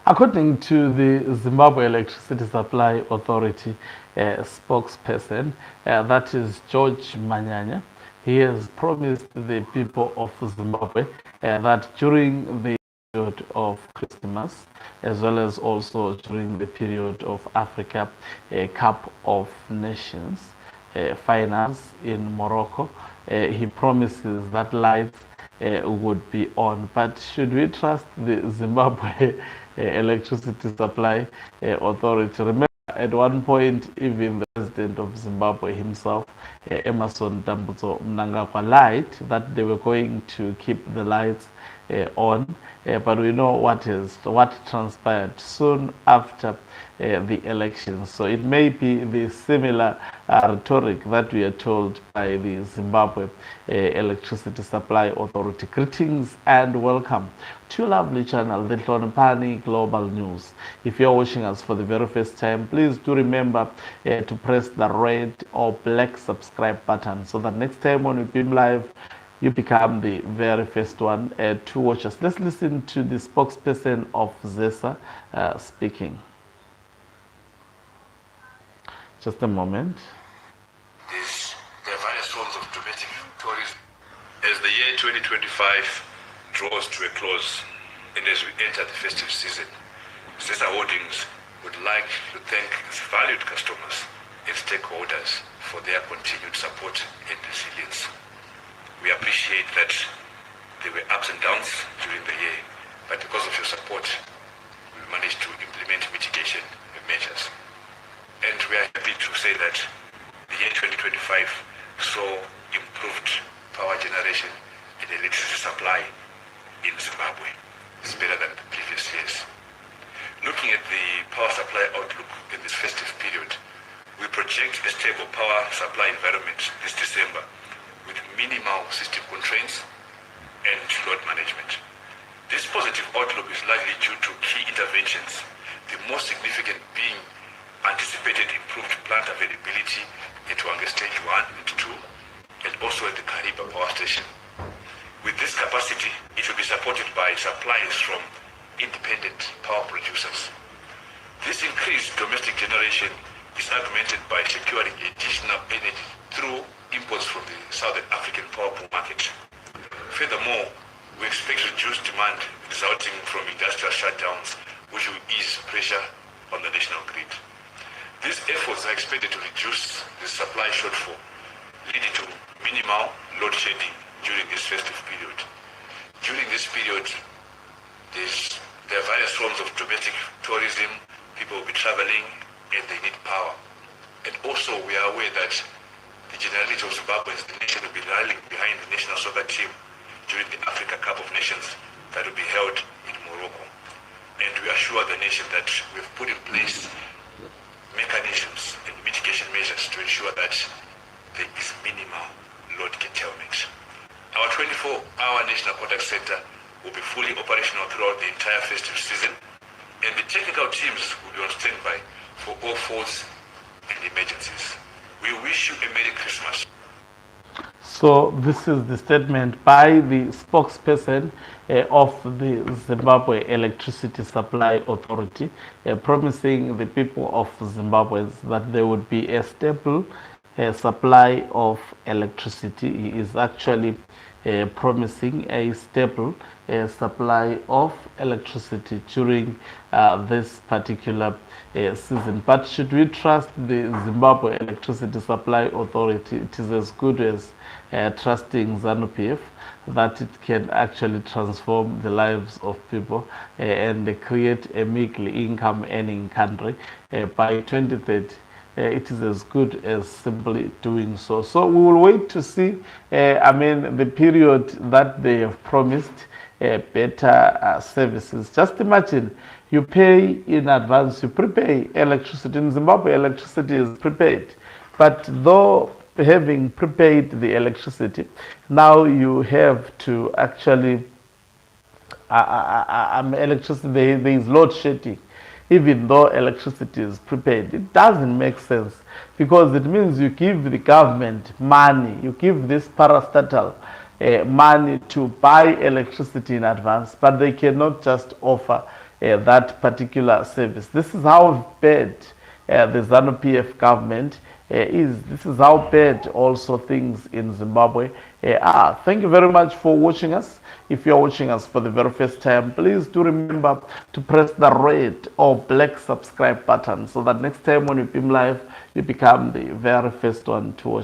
According to the Zimbabwe Electricity Supply Authority spokesperson, that is George Manyanya, he has promised the people of Zimbabwe that during the period of Christmas, as well as also during the period of Africa Cup of Nations finals in Morocco, he promises that lights would be on. But should we trust the Zimbabwe Electricity Supply Authority? Remember, at one point, even the president of Zimbabwe himself, Emerson Dambudzo Mnangagwa, lied that they were going to keep the lights on, but we know what transpired soon after the elections. So it may be the similar rhetoric that we are told by the Zimbabwe Electricity Supply Authority. Greetings and welcome to your lovely channel, the Hlonipani Global News. If you're watching us for the very first time, please do remember to press the red or black subscribe button so that next time when we beam live, you become the very first one to watch us. Let's listen to the spokesperson of ZESA speaking. Just a moment. There are various forms of domestic tourism. As the year 2025 draws to a close and as we enter the festive season, ZESA Holdings would like to thank its valued customers and stakeholders for their continued support and resilience. We appreciate that there were ups and downs during the year, but because of your support, we managed to implement mitigation measures. And we are happy to say that the year 2025 saw improved power generation and electricity supply in Zimbabwe. It's better than the previous years. Looking at the power supply outlook in this festive period, we project a stable power supply environment this December with minimal system constraints and load management. This positive outlook is largely due to key interventions, the most significant being anticipated improved plant availability at Wange Stage 1 and 2, and also at the Kariba Power Station. With this capacity, it will be supported by supplies from independent power producers. This increased domestic generation is augmented by securing additional energy through imports from the Southern African power pool market. Furthermore, we expect reduced demand resulting from industrial shutdowns, which will ease pressure on the national grid. These efforts are expected to reduce the supply shortfall, leading to minimal load shedding during this festive period. During this period, there are various forms of domestic tourism. People will be traveling and they need power. And also we are aware that the generality of Zimbabweans, the nation will be rallying behind the national soccer team during the Africa Cup of Nations that will be held in Morocco. And we assure the nation that we've put in place mechanisms and mitigation measures to ensure that there is minimal load curtailment. Our 24-hour National Contact Center will be fully operational throughout the entire festive season, and the technical teams will be on standby for all faults and emergencies. We wish you a Merry Christmas. So this is the statement by the spokesperson of the Zimbabwe Electricity Supply Authority, promising the people of Zimbabwe that there would be a stable supply of electricity. He is actually promising a stable supply of electricity during this particular season. But should we trust the Zimbabwe Electricity Supply Authority? It is as good as trusting ZANU-PF that it can actually transform the lives of people and create a meekly income earning country by 2030. It is as good as simply doing so. So we will wait to see, the period that they have promised better services. Just imagine you pay in advance, you prepay electricity. In Zimbabwe, electricity is prepaid. But though having prepaid the electricity, now you have to actually, electricity, there is load shedding. Even though electricity is prepaid, it doesn't make sense because it means you give the government money, you give this parastatal money to buy electricity in advance, but they cannot just offer that particular service. This is how bad the ZANU-PF government is. This is how bad also things in Zimbabwe are. Thank you very much for watching us. If you're watching us for the very first time, please do remember to press the red or black subscribe button so that next time when we beam live, you become the very first one to watch.